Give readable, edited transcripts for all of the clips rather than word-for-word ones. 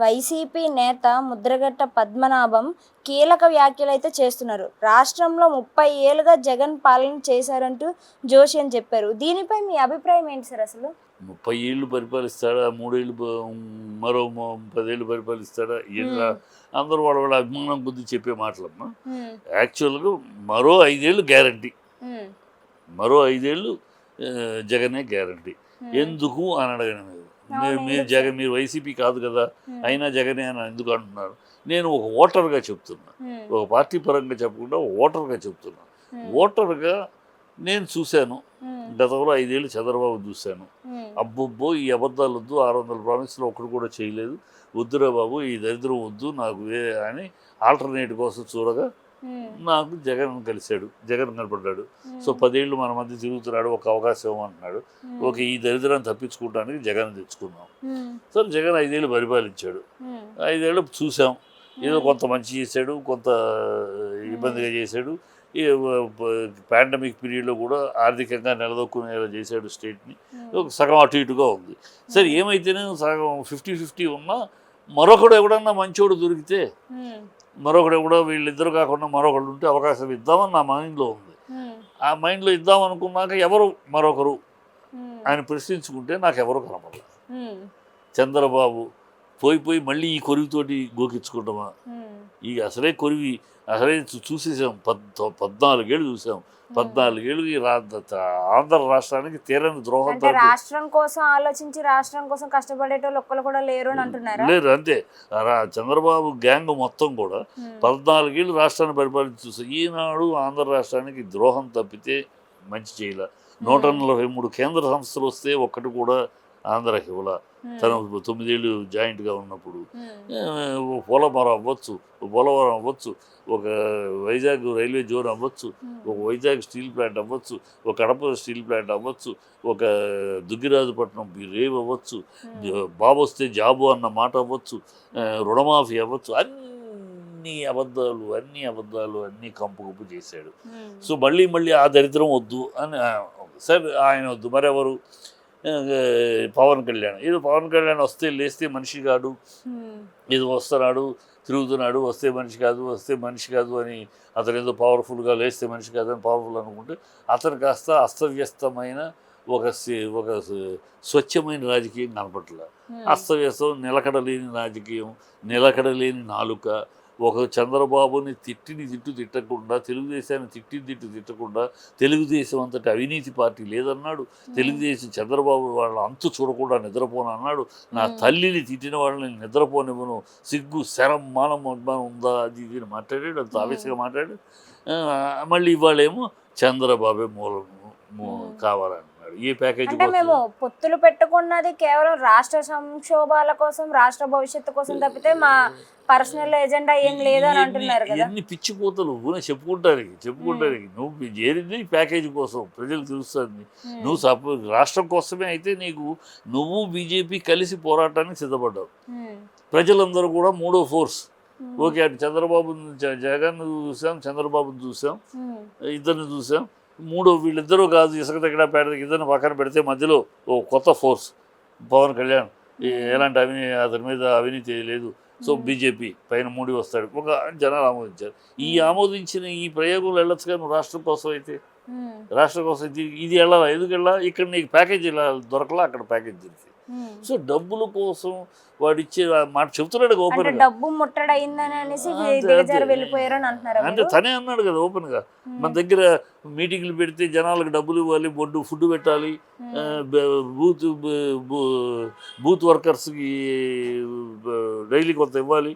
YCP నేత ముద్రగట్ట పద్మనాభం కీలక వ్యాఖ్యలు అయితే చేస్తున్నారు. రాష్ట్రంలో 30 ఏళ్ళుగా జగన్ పాలన చేశారంటూ జోషి అని చెప్పారు. దీనిపై మీ అభిప్రాయం ఏంటి సార్ అసలు? 30 ఏళ్ళు పరిపాలిస్తాడా, 3 ఏళ్ళు మరో 10 ఏళ్ళు పరిపాలిస్తాడా? అందరూ వాళ్ళ వాళ్ళ అభిమానం కొద్ది చెప్పే మాటలమ్మా. యాక్చువల్గా మరో 5 ఏళ్ళు గ్యారంటీ, మరో 5 ఏళ్ళు జగనే గ్యారంటీ. ఎందుకు అని అడగడం లేదు. మీరు వైసీపీ కాదు కదా, అయినా జగనే అని ఎందుకు అంటున్నారు? నేను ఒక ఓటర్గా చెప్తున్నా, ఒక పార్టీ పరంగా చెప్పకుండా ఓటర్గా చెప్తున్నా. ఓటర్గా నేను చూశాను, గతంలో 5 ఏళ్ళు చంద్రబాబు చూశాను. అబ్బొబ్బో ఈ అబద్ధాలు వద్దు, 600 ప్రామిస్లో ఒకటి కూడా చేయలేదు, వద్దురా బాబు ఈ దరిద్రం వద్దు నాకు అని ఆల్టర్నేట్ కోసం చూడగా నాకు జగన్ కలిశాడు, జగన్ కనపడ్డాడు. సో 10 ఏళ్ళు మన మధ్య తిరుగుతున్నాడు, ఒక అవకాశం అంటున్నాడు. ఓకే, ఈ దరిద్రాన్ని తప్పించుకోవడానికి జగన్ తెచ్చుకున్నాం. సరే, జగన్ 5 ఏళ్ళు పరిపాలించాడు, 5 ఏళ్ళు చూసాం. ఏదో కొంత మంచి చేశాడు, కొంత ఇబ్బందిగా చేశాడు. ఈ పాండమిక్ పీరియడ్లో కూడా ఆర్థికంగా నిలదొక్కునేలా చేశాడు స్టేట్ని. సగం అటు ఇటుగా ఉంది. సరే, ఏమైతేనే సగం 50-50 ఉన్నా మరొకడు ఎవడన్నా మంచోడు దొరికితే, మరొకడు కూడా వీళ్ళిద్దరు కాకుండా మరొకడు ఉంటే అవకాశం ఇద్దామని నా మైండ్లో ఉంది. ఆ మైండ్లో ఇద్దామనుకున్నాక ఎవరు మరొకరు ఆయన ప్రశ్నించుకుంటే నాకు ఎవరు కనపడలేదు. చంద్రబాబు పోయి మళ్ళీ ఈ కొరివితోటి గోకించుకుంటామా? ఈ అసలే కొరివి అసలే చూసేసాం. 14 ఏళ్ళు చూసాం. 14 ఏళ్ళు ఆంధ్ర రాష్ట్రానికి తీరని ద్రోహం. రాష్ట్రం కోసం ఆలోచించి రాష్ట్రం కోసం కష్టపడేటోళ్ళు ఒక్కరు కూడా లేరు అని అంటున్నారు. లేరు, అంతే. చంద్రబాబు గ్యాంగ్ మొత్తం కూడా 14 ఏళ్ళు రాష్ట్రాన్ని పరిపాలించి చూసాం. ఈనాడు ఆంధ్ర రాష్ట్రానికి ద్రోహం తప్పితే మంచి చేయలే. 143 కేంద్ర సంస్థలు వస్తే ఒక్కటి కూడా ఆంధ్రాకి ఇవ్వాల. తను 9 ఏళ్ళు జాయింట్గా ఉన్నప్పుడు పోలవరం అవ్వచ్చు, ఒక వైజాగ్ రైల్వే జోన్ అవ్వచ్చు, ఒక వైజాగ్ స్టీల్ ప్లాంట్ అవ్వచ్చు, ఒక కడప స్టీల్ ప్లాంట్ అవ్వచ్చు, ఒక దుగ్గిరాజుపట్నం రేవ్ అవ్వచ్చు, బాబు వస్తే జాబు అన్న మాట అవ్వచ్చు, రుణమాఫీ అవ్వచ్చు. అన్ని అబద్ధాలు అన్నీ కంపు చేశాడు. సో మళ్ళీ ఆ దరిద్రం వద్దు అని సరే, ఆయన వద్దు. మరెవరు? పవన్ కళ్యాణ్. ఏదో పవన్ కళ్యాణ్ వస్తే లేస్తే మనిషి కాడు, ఏదో వస్తున్నాడు తిరుగుతున్నాడు, వస్తే మనిషి కాదు అని అతను ఏదో పవర్ఫుల్గా, లేస్తే మనిషి కాదు అని పవర్ఫుల్ అనుకుంటే అతను కాస్త అస్తవ్యస్తమైన ఒక స్వచ్ఛమైన రాజకీయం కనపట్లేదు. అస్తవ్యస్తం, నిలకడలేని రాజకీయం, నిలకడలేని నాలుక. ఒక చంద్రబాబుని తిట్టకుండా, తెలుగుదేశాన్ని తిట్టకుండా, తెలుగుదేశం అంతటి అవినీతి పార్టీ లేదన్నాడు. తెలుగుదేశం చంద్రబాబు వాళ్ళ అంతు చూడకుండా నిద్రపోను అన్నాడు. నా తల్లిని తిట్టిన వాళ్ళని నిద్రపోనివ్వను, సిగ్గు శరం మానం ఉందా అది ఇది మాట్లాడాడు, అంత ఆవేశంగా మాట్లాడాడు. మళ్ళీ ఇవాళేమో చంద్రబాబే కావాలని ఏ ప్యాకేజీ మేము పొత్తులు పెట్టుకున్నది కేవలం రాష్ట్ర సంక్షోభాల కోసం, రాష్ట్ర భవిష్యత్తు కోసం తప్పితే మా పర్సనల్ ఎజెండా ఏం లేదని అంటున్నారు కదా. ఎన్ని పిచ్చిపోతలు చెప్పుకుంటానికి నువ్వు చేరింది ప్యాకేజీ కోసం, ప్రజలు తెలుస్తుంది. నువ్వు రాష్ట్రం కోసమే అయితే నువ్వు బీజేపీ కలిసి పోరాటానికి సిద్ధపడ్డావు. ప్రజలందరూ కూడా మూడో ఫోర్స్. ఓకే, అటు జగన్ చూసాం, చంద్రబాబుని చూసాం, ఇద్దరిని చూసాం. వీళ్ళిద్దరూ కాదు, ఇసుక దగ్గర ఇద్దరిని పక్కన పెడితే మధ్యలో ఓ కొత్త ఫోర్స్ పవన్ కళ్యాణ్. ఎలాంటి అతని మీద అవినీతి లేదు. సో బీజేపీ పైన మూడి వస్తాడు. ఒక జనాలు ఆమోదించారు. ఆమోదించిన ఈ ప్రయోగంలో వెళ్ళొచ్చు కానీ నువ్వు రాష్ట్రం కోసం అయితే ఇది వెళ్ళాలా? ఎందుకు వెళ్ళాలి? ఇక్కడ నీకు ప్యాకేజ్ ఇలా దొరకలా, అక్కడ ప్యాకేజ్ దొరికి. సో డబ్బుల కోసం వాడు ఇచ్చే మాట చెప్తున్నాడు ఓపెన్ గా. డబ్బు ముట్టడైందని అంటే తనే అన్నాడు కదా ఓపెన్ గా. మన దగ్గర మీటింగ్లు పెడితే జనాలకు డబ్బులు ఇవ్వాలి, ఫుడ్ పెట్టాలి, బూత్ వర్కర్స్కి డైలీ కొంత ఇవ్వాలి,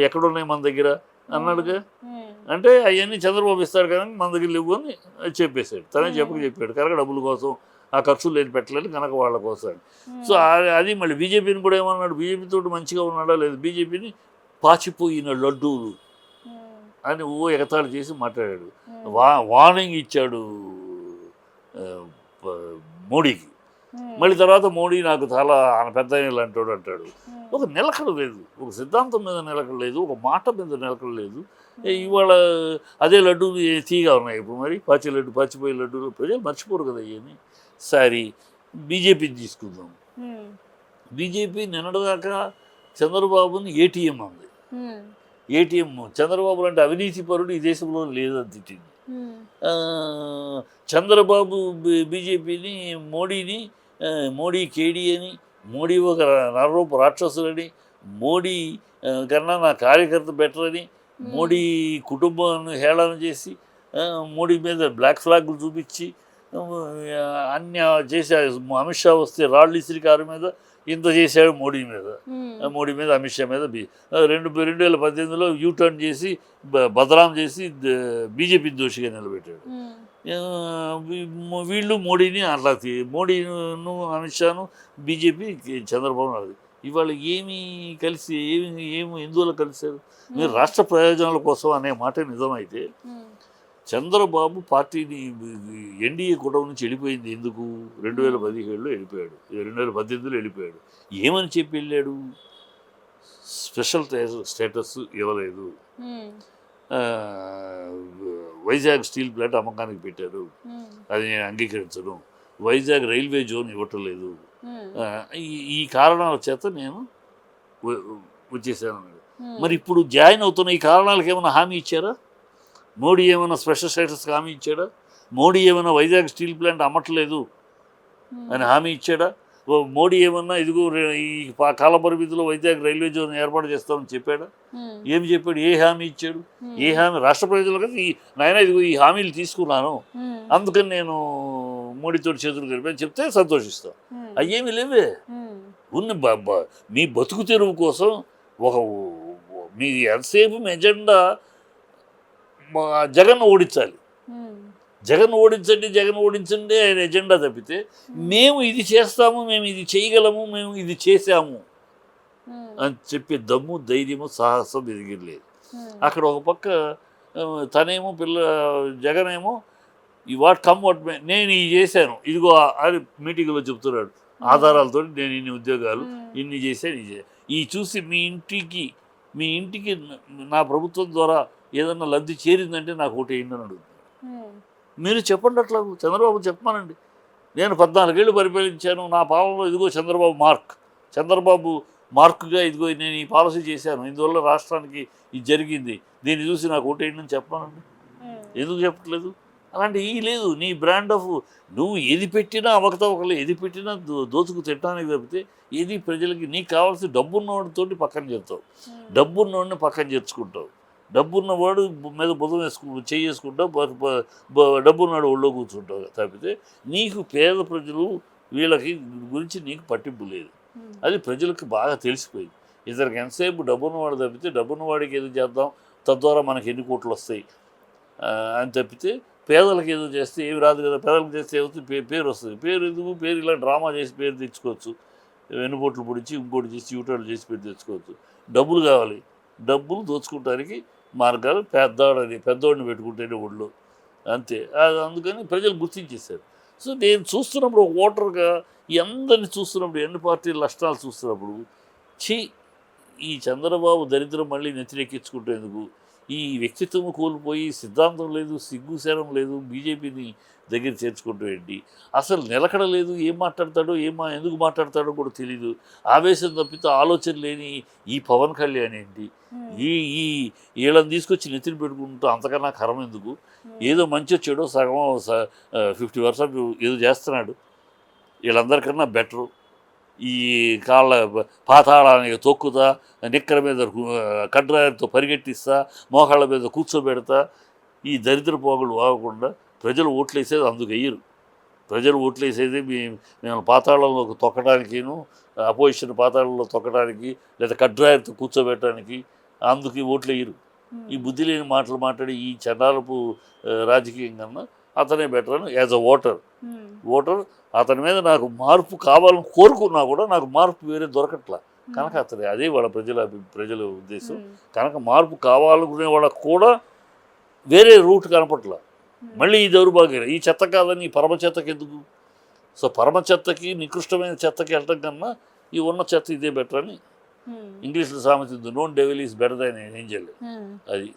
ఎక్కడున్నాయి మన దగ్గర అన్నాడుగా. అంటే అవన్నీ చంద్రబాబు ఇస్తాడు కానీ మన దగ్గర లేవు అని చెప్పేశాడు. తనే చెప్పాడు కనుక డబ్బుల కోసం ఆ ఖర్చులు లేని పెట్టలేదు కనుక వాళ్ళ కోసం. సో అది మళ్ళీ బీజేపీని కూడా ఏమన్నాడు, బీజేపీతో మంచిగా ఉన్నాడా లేదు, బీజేపీని పాచిపోయిన లడ్డూలు అని ఎగతాళి చేసి మాట్లాడాడు. వార్నింగ్ ఇచ్చాడు మోడీకి. మళ్ళీ తర్వాత మోడీ నాకు చాలా పెద్ద అంటాడు. ఒక నిలకడ లేదు, ఒక సిద్ధాంతం మీద నిలకడ లేదు, ఒక మాట మీద నిలకడ లేదు. ఇవాళ అదే లడ్డూలు తీగా ఉన్నాయి ఇప్పుడు. మరి పాచిపోయే లడ్డూలు ప్రజలు మర్చిపోరు కదా ఇవన్నీ. సరే, బీజేపీని తీసుకుందాం. బీజేపీ నిన్నటిదాకా చంద్రబాబుని ఏటీఎం అంది. ఏటీఎం చంద్రబాబు అంటే అవినీతి పరుడు ఈ దేశంలో లేదని తిట్టింది. ఆ, చంద్రబాబు బీజేపీని మోడీని మోడీ కేడీ అని, మోడీ ఒక నరరూప రాక్షసులని, మోడీ కన్నా నా కార్యకర్త బెటర్ అని, మోడీ కుటుంబాన్ని హేళన చేసి మోడీ మీద బ్లాక్ ఫ్లాగ్లు చూపించి అన్ని చేశారు. అమిత్ షా వస్తే రాళ్ళు ఇసిరి కారు మీద ఇంత చేశాడు మోడీ మీద అమిత్ షా మీద 2018లో యూటర్న్ చేసి బదనాం చేసి బీజేపీ దోషిగా నిలబెట్టాడు. వీళ్ళు మోడీని అట్లా మోడీను అమిత్ షాను బీజేపీ చంద్రబాబు నాయుడు ఇవాళ ఏమి కలిసి ఏమి ఎందువల్ల కలిశారు? మీరు రాష్ట్ర ప్రయోజనాల కోసం అనే మాట నిజమైతే చంద్రబాబు పార్టీని ఎన్డీఏ కూటమి నుంచి వెళ్ళిపోయింది ఎందుకు? 2017లో వెళ్ళిపోయాడు, 2018లో వెళ్ళిపోయాడు. ఏమని చెప్పి వెళ్ళాడు? స్పెషల్ స్టేటస్ ఇవ్వలేదు, వైజాగ్ స్టీల్ ప్లాంట్ అమ్మకానికి పెట్టారు, అది నేను అంగీకరించను, వైజాగ్ రైల్వే జోన్ ఇవ్వటం లేదు, ఈ కారణాల చేత నేను వచ్చేసాను అన్నాడు. మరి ఇప్పుడు జాయిన్ అవుతున్న ఈ కారణాలకు ఏమైనా హామీ ఇచ్చారా? మోడీ ఏమైనా స్పెషల్ స్టేటస్కి హామీ ఇచ్చాడా? మోడీ ఏమైనా వైజాగ్ స్టీల్ ప్లాంట్ అమ్మట్లేదు అని హామీ ఇచ్చాడా? మోడీ ఏమన్నా ఇదిగో ఈ కాల పరిమితిలో వైజాగ్ రైల్వే జోన్ ఏర్పాటు చేస్తామని చెప్పాడా? ఏమి చెప్పాడు? ఏ హామీ ఇచ్చాడు? ఏ హామీ? రాష్ట్ర ప్రజలకు నాయన ఇదిగో ఈ హామీలు తీసుకున్నాను, అందుకని నేను మోడీతో చేతులు కలిపి చెప్తే సంతోషిస్తాం. అయ్యేమి లేవే. ఉన్న మీ బతుకు తెరువు కోసం మీ ఎంతసేపు మీ ఎజెండా జగన్ ఓడించాలి, జగన్ ఓడించండి ఆయన ఎజెండా తప్పితే మేము ఇది చేస్తాము, మేము ఇది చేయగలము, మేము ఇది చేసాము అని చెప్పే దమ్ము, ధైర్యము, సాహసం ఎదిగిలేదు. అక్కడ ఒక పక్క తనేమో జగన్ ఏమో ఈ వాట్ కమ్ వాట్ నేను ఇది చేశాను ఇదిగో అని మీటింగ్లో చెప్తున్నాడు ఆధారాలతో, నేను ఇన్ని ఉద్యోగాలు ఇన్ని చేశాను, ఈ చూసి మీ ఇంటికి నా ప్రభుత్వం ద్వారా ఏదన్నా లబ్ధి చేరిందంటే నాకు ఒకటి ఏంటని అడుగుతున్నాను. మీరు చెప్పండి, అట్లా చంద్రబాబు చెప్పమానండి. నేను 14 ఏళ్ళు పరిపాలించాను, నా పాలనలో ఇదిగో చంద్రబాబు మార్కుగా ఇదిగో నేను ఈ పాలసీ చేశాను, ఇందువల్ల రాష్ట్రానికి ఇది జరిగింది, దీన్ని చూసి నాకు ఒకటి ఏంటని చెప్పమానండి. ఎందుకు చెప్పట్లేదు? అలాంటి లేదు. నీ బ్రాండ్ ఆఫ్ నువ్వు ఏది పెట్టినా అవకతవకలు, ఏది పెట్టినా దోచుకు తిట్టడానికి తప్పితే ఏది ప్రజలకి నీకు కావాల్సిన డబ్బున్నవాడితోటి పక్కన చేస్తావు, డబ్బున్నవాడిని పక్కన చేర్చుకుంటావు, డబ్బున్నవాడు మీద బుధం చేసుకుంటావు, డబ్బున్నవాడు ఒళ్ళో కూర్చుంటావు తప్పితే నీకు పేద ప్రజలు వీళ్ళకి గురించి నీకు పట్టింపు లేదు. అది ప్రజలకు బాగా తెలిసిపోయింది. ఇతనికి ఎంతసేపు డబ్బున్నవాడు తప్పితే డబ్బున్నవాడికి ఏదో చేద్దాం, తద్వారా మనకి ఎన్ని కోట్లు వస్తాయి అని తప్పితే పేదలకు ఏదో చేస్తే ఏమి రాదు కదా. పేదలకు చేస్తే ఏమవుతుంది? పేరు వస్తుంది. పేరు ఎందుకు? పేరు ఇలా డ్రామా చేసి పేరు తెచ్చుకోవచ్చు, వెన్నుపోట్లు పొడిచి ఇంకోటి చేసి యూటర్లు చేసి పేరు తెచ్చుకోవచ్చు. డబ్బులు కావాలి, డబ్బులు దోచుకోవడానికి మార్గాలు పెద్దోడిని పెట్టుకుంటేనే ఒళ్ళు అంతే. అందుకని ప్రజలు గుర్తించేశారు. సో నేను చూస్తున్నప్పుడు ఓటర్గా అందరినీ చూస్తున్నప్పుడు, ఎన్ని పార్టీల లక్షణాలు చూస్తున్నప్పుడు ఈ చంద్రబాబు దరిద్రం మళ్ళీ నెత్తిరెక్కించుకుంటేందుకు, ఈ వ్యక్తిత్వం కోల్పోయి సిద్ధాంతం లేదు, సిగ్గుశరం లేదు, బీజేపీని దగ్గర చేర్చుకుంటూ ఏంటి, అసలు నిలకడ లేదు, ఏం మాట్లాడతాడో ఎందుకు మాట్లాడతాడో కూడా తెలీదు, ఆవేశం తప్పితే ఆలోచన లేని ఈ పవన్ కళ్యాణ్ ఏంటి, వీళ్ళని తీసుకొచ్చి నెత్తిని పెట్టుకుంటూ అంతకన్నా కరం ఎందుకు? ఏదో మంచి వచ్చాడో సగం 50% ఏదో చేస్తున్నాడు, వీళ్ళందరికన్నా బెటరు. ఈ కాళ్ళ పాతాళానికి తొక్కుతా, నిక్కర మీద కడ్రాయలతో పరిగెట్టిస్తా, మోకాళ్ళ మీద కూర్చోబెడతా, ఈ దరిద్ర పోగులు వాగకుండా ప్రజలు ఓట్లేసేది అందుకు వెయ్యరు. ప్రజలు ఓట్లేసేది మేము పాతాళంలో తొక్కడానికిను, అపోజిషన్ పాతాళంలో తొక్కడానికి, లేదా కడ్రాయలతో కూర్చోబెట్టడానికి, అందుకు ఓట్లు వేయరు. ఈ బుద్ధి లేని మాటలు మాట్లాడి ఈ చండాలపు రాజకీయం కన్నా అతనే బెటర్ అని యాజ్ అ ఓటర్ అతని మీద నాకు మార్పు కావాలని కోరుకున్నా కూడా నాకు మార్పు వేరే దొరకట్లా కనుక అతనే అదే వాళ్ళ ప్రజల ఉద్దేశం. కనుక మార్పు కావాలనుకునే వాళ్ళకు కూడా వేరే రూట్ కనపట్లా. మళ్ళీ ఈ దౌర్భాగ్యం, ఈ చెత్త కాదని ఈ పరమ చెత్తకి ఎందుకు? సో పరమ చెత్తకి, నికృష్టమైన చెత్తకి వెళ్ళటం కన్నా ఈ ఉన్న చెత్త ఇదే బెటర్ అని ఇంగ్లీష్లో సామెత ఉంది, known devil is better than Angel. అది